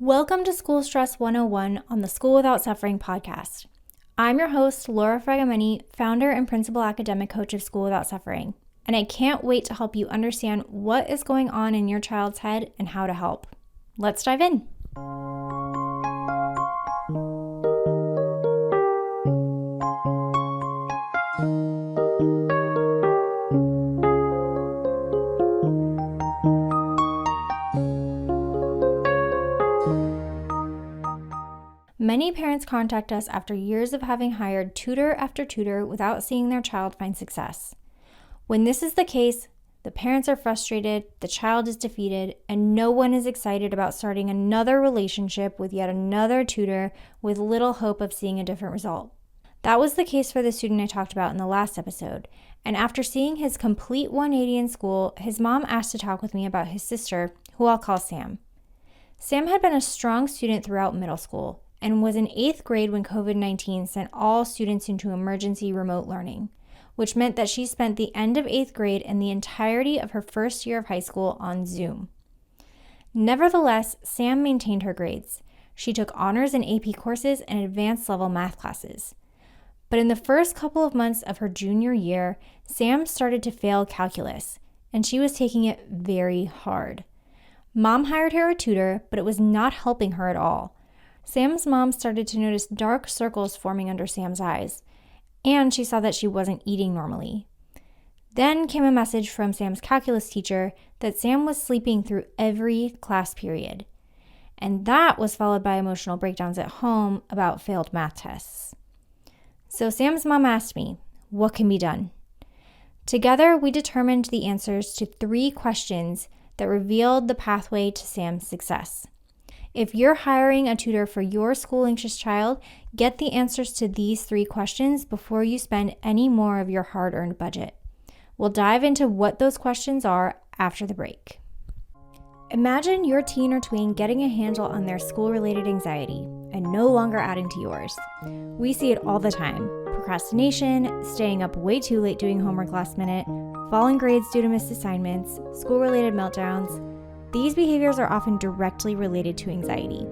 Welcome to School Stress 101 on the School Without Suffering podcast. I'm your host, Laura Fragamini, founder and principal academic coach of School Without Suffering, and I can't wait to help you understand what is going on in your child's head and how to help. Let's dive in. Many parents contact us after years of having hired tutor after tutor without seeing their child find success. When this is the case, the parents are frustrated, the child is defeated, and no one is excited about starting another relationship with yet another tutor with little hope of seeing a different result. That was the case for the student I talked about in the last episode, and after seeing his complete 180 in school, his mom asked to talk with me about his sister, who I'll call Sam. Sam had been a strong student throughout middle school, and was in 8th grade when COVID-19 sent all students into emergency remote learning, which meant that she spent the end of 8th grade and the entirety of her first year of high school on Zoom. Nevertheless, Sam maintained her grades. She took honors and AP courses and advanced level math classes. But in the first couple of months of her junior year, Sam started to fail calculus, and she was taking it very hard. Mom hired her a tutor, but it was not helping her at all. Sam's mom started to notice dark circles forming under Sam's eyes, and she saw that she wasn't eating normally. Then came a message from Sam's calculus teacher that Sam was sleeping through every class period, and that was followed by emotional breakdowns at home about failed math tests. So Sam's mom asked me, what can be done? Together, we determined the answers to 3 questions that revealed the pathway to Sam's success. If you're hiring a tutor for your school-anxious child, get the answers to these 3 questions before you spend any more of your hard-earned budget. We'll dive into what those questions are after the break. Imagine your teen or tween getting a handle on their school-related anxiety and no longer adding to yours. We see it all the time. Procrastination, staying up way too late doing homework last minute, falling grades due to missed assignments, school-related meltdowns. These behaviors are often directly related to anxiety,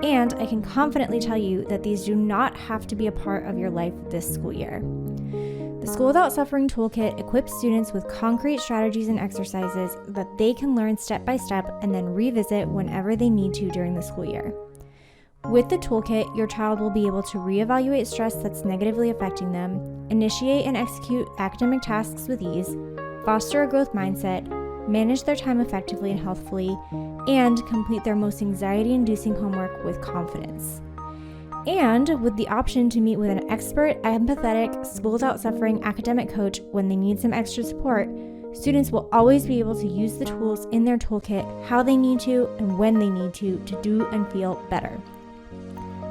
and I can confidently tell you that these do not have to be a part of your life this school year. The School Without Suffering Toolkit equips students with concrete strategies and exercises that they can learn step by step and then revisit whenever they need to during the school year. With the toolkit, your child will be able to reevaluate stress that's negatively affecting them, initiate and execute academic tasks with ease, foster a growth mindset, manage their time effectively and healthfully, and complete their most anxiety-inducing homework with confidence. And with the option to meet with an expert, empathetic, School Without Suffering academic coach when they need some extra support, students will always be able to use the tools in their toolkit how they need to and when they need to do and feel better.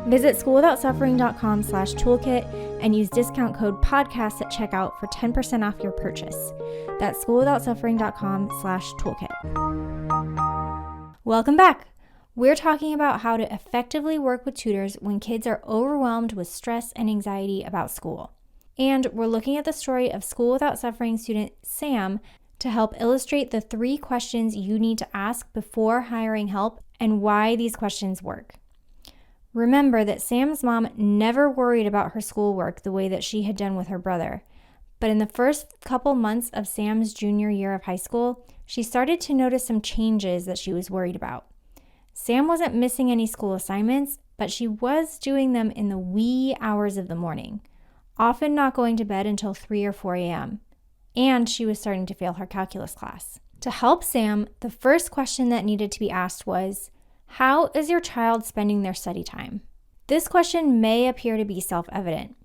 Visit schoolwithoutsuffering.com/toolkit and use discount code podcast at checkout for 10% off your purchase. That's schoolwithoutsuffering.com/toolkit. Welcome back. We're talking about how to effectively work with tutors when kids are overwhelmed with stress and anxiety about school. And we're looking at the story of School Without Suffering student Sam to help illustrate the 3 questions you need to ask before hiring help and why these questions work. Remember that Sam's mom never worried about her schoolwork the way that she had done with her brother. But in the first couple months of Sam's junior year of high school, she started to notice some changes that she was worried about. Sam wasn't missing any school assignments, but she was doing them in the wee hours of the morning, often not going to bed until 3 or 4 a.m. And she was starting to fail her calculus class. To help Sam, the first question that needed to be asked was, how is your child spending their study time? This question may appear to be self-evident.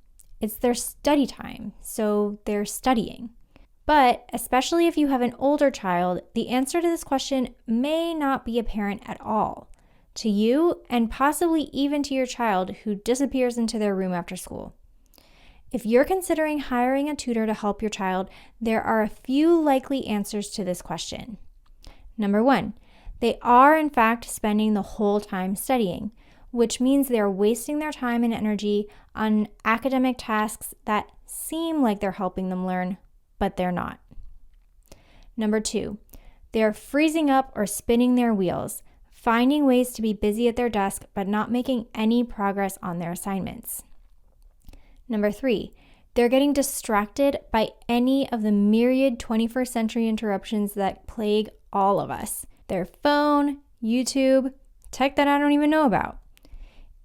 It's their study time, so they're studying. But especially if you have an older child, the answer to this question may not be apparent at all to you and possibly even to your child who disappears into their room after school. If you're considering hiring a tutor to help your child, there are a few likely answers to this question. Number 1, they are in fact spending the whole time studying, which means they're wasting their time and energy on academic tasks that seem like they're helping them learn, but they're not. Number 2, they are freezing up or spinning their wheels, finding ways to be busy at their desk but not making any progress on their assignments. Number 3, they're getting distracted by any of the myriad 21st century interruptions that plague all of us. Their phone, YouTube, tech that I don't even know about.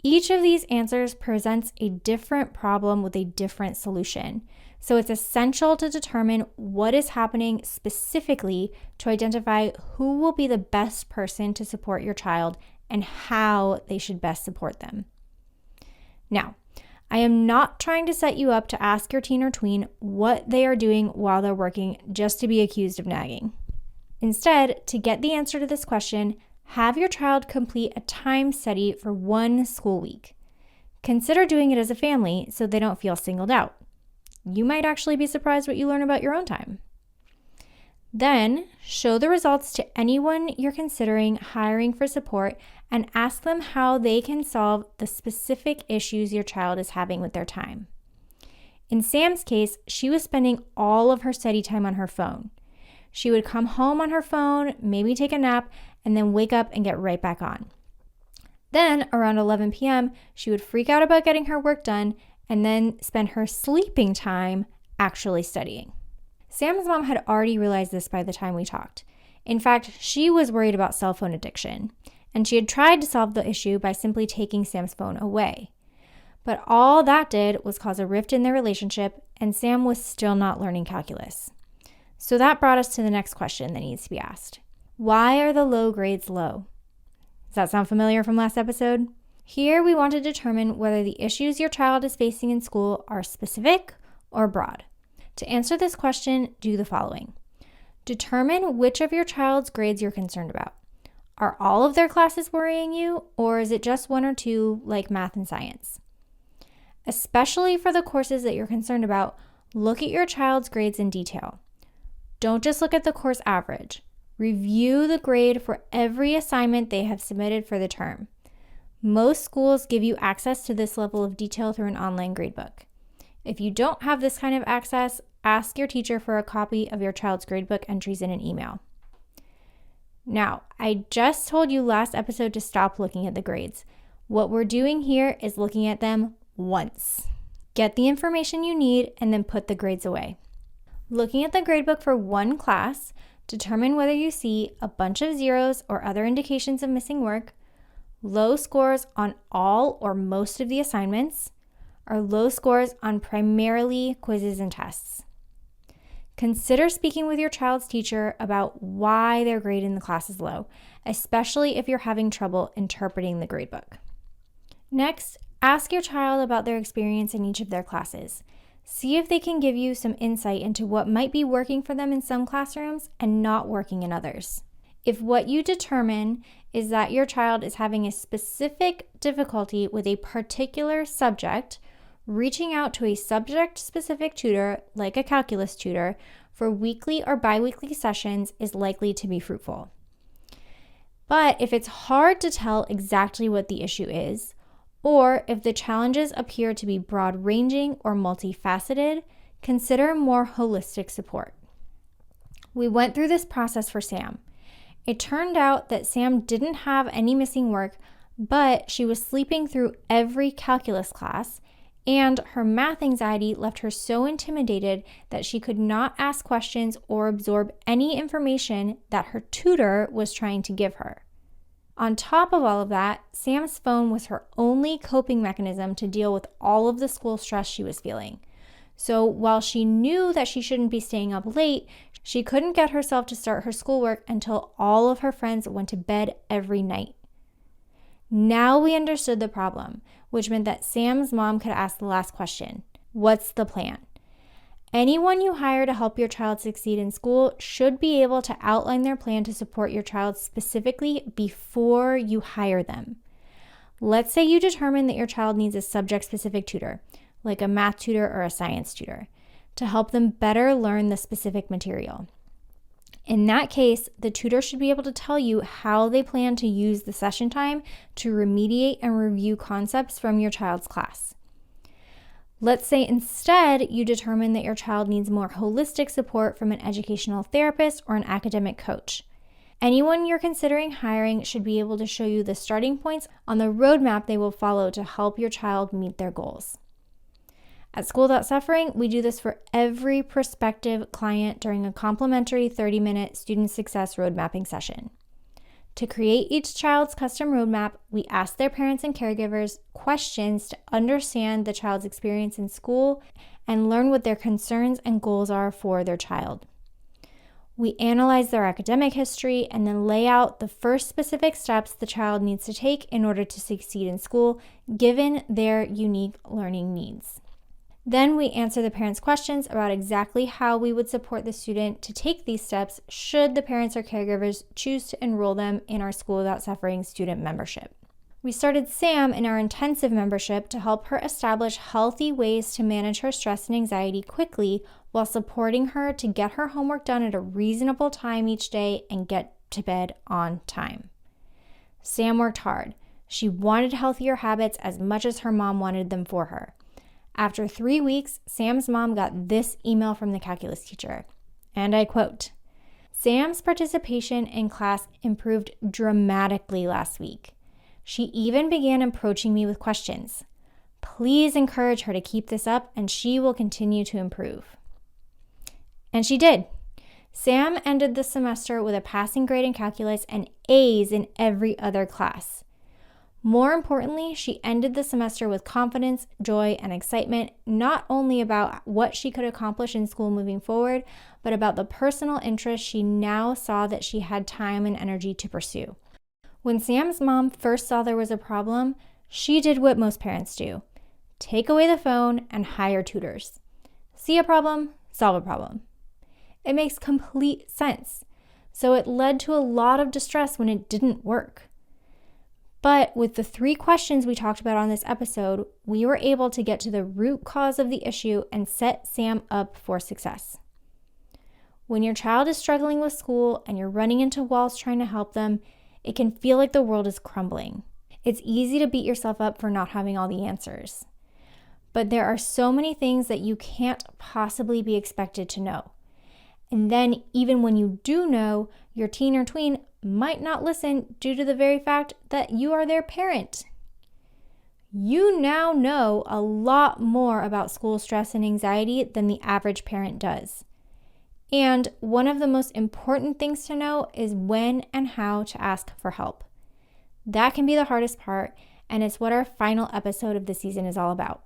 Each of these answers presents a different problem with a different solution. So it's essential to determine what is happening specifically to identify who will be the best person to support your child and how they should best support them. Now, I am not trying to set you up to ask your teen or tween what they are doing while they're working just to be accused of nagging. Instead, to get the answer to this question, have your child complete a time study for 1 school week. Consider doing it as a family so they don't feel singled out. You might actually be surprised what you learn about your own time. Then, show the results to anyone you're considering hiring for support and ask them how they can solve the specific issues your child is having with their time. In Sam's case, she was spending all of her study time on her phone. She would come home on her phone, maybe take a nap, and then wake up and get right back on. Then, around 11 p.m., she would freak out about getting her work done and then spend her sleeping time actually studying. Sam's mom had already realized this by the time we talked. In fact, she was worried about cell phone addiction, and she had tried to solve the issue by simply taking Sam's phone away. But all that did was cause a rift in their relationship, and Sam was still not learning calculus. So that brought us to the next question that needs to be asked. Why are the low grades low? Does that sound familiar from last episode? Here we want to determine whether the issues your child is facing in school are specific or broad. To answer this question, do the following. Determine which of your child's grades you're concerned about. Are all of their classes worrying you, or is it just 1 or 2 like math and science? Especially for the courses that you're concerned about, look at your child's grades in detail. Don't just look at the course average. Review the grade for every assignment they have submitted for the term. Most schools give you access to this level of detail through an online gradebook. If you don't have this kind of access, ask your teacher for a copy of your child's gradebook entries in an email. Now, I just told you last episode to stop looking at the grades. What we're doing here is looking at them once. Get the information you need and then put the grades away. Looking at the gradebook for one class, determine whether you see a bunch of zeros or other indications of missing work, low scores on all or most of the assignments, or low scores on primarily quizzes and tests. Consider speaking with your child's teacher about why their grade in the class is low, especially if you're having trouble interpreting the gradebook. Next, ask your child about their experience in each of their classes. See if they can give you some insight into what might be working for them in some classrooms and not working in others. If what you determine is that your child is having a specific difficulty with a particular subject, reaching out to a subject-specific tutor, like a calculus tutor, for weekly or biweekly sessions is likely to be fruitful. But if it's hard to tell exactly what the issue is, or if the challenges appear to be broad-ranging or multifaceted, consider more holistic support. We went through this process for Sam. It turned out that Sam didn't have any missing work, but she was sleeping through every calculus class, and her math anxiety left her so intimidated that she could not ask questions or absorb any information that her tutor was trying to give her. On top of all of that, Sam's phone was her only coping mechanism to deal with all of the school stress she was feeling. So while she knew that she shouldn't be staying up late, she couldn't get herself to start her schoolwork until all of her friends went to bed every night. Now we understood the problem, which meant that Sam's mom could ask the last question: what's the plan? Anyone you hire to help your child succeed in school should be able to outline their plan to support your child specifically before you hire them. Let's say you determine that your child needs a subject-specific tutor, like a math tutor or a science tutor, to help them better learn the specific material. In that case, the tutor should be able to tell you how they plan to use the session time to remediate and review concepts from your child's class. Let's say instead you determine that your child needs more holistic support from an educational therapist or an academic coach. Anyone you're considering hiring should be able to show you the starting points on the roadmap they will follow to help your child meet their goals. At School Without Suffering, we do this for every prospective client during a complimentary 30-minute student success road mapping session. To create each child's custom roadmap, we ask their parents and caregivers questions to understand the child's experience in school and learn what their concerns and goals are for their child. We analyze their academic history and then lay out the first specific steps the child needs to take in order to succeed in school, given their unique learning needs. Then we answer the parents' questions about exactly how we would support the student to take these steps should the parents or caregivers choose to enroll them in our School Without Suffering student membership. We started Sam in our intensive membership to help her establish healthy ways to manage her stress and anxiety quickly while supporting her to get her homework done at a reasonable time each day and get to bed on time. Sam worked hard. She wanted healthier habits as much as her mom wanted them for her. After 3 weeks, Sam's mom got this email from the calculus teacher, and I quote, "Sam's participation in class improved dramatically last week. She even began approaching me with questions. Please encourage her to keep this up and she will continue to improve." And she did. Sam ended the semester with a passing grade in calculus and A's in every other class. More importantly, she ended the semester with confidence, joy, and excitement, not only about what she could accomplish in school moving forward, but about the personal interests she now saw that she had time and energy to pursue. When Sam's mom first saw there was a problem, she did what most parents do: take away the phone and hire tutors. See a problem, solve a problem. It makes complete sense. So it led to a lot of distress when it didn't work. But with the 3 questions we talked about on this episode, we were able to get to the root cause of the issue and set Sam up for success. When your child is struggling with school and you're running into walls trying to help them, it can feel like the world is crumbling. It's easy to beat yourself up for not having all the answers. But there are so many things that you can't possibly be expected to know. And then even when you do know, your teen or tween might not listen due to the very fact that you are their parent. You now know a lot more about school stress and anxiety than the average parent does. And one of the most important things to know is when and how to ask for help. That can be the hardest part, and it's what our final episode of the season is all about.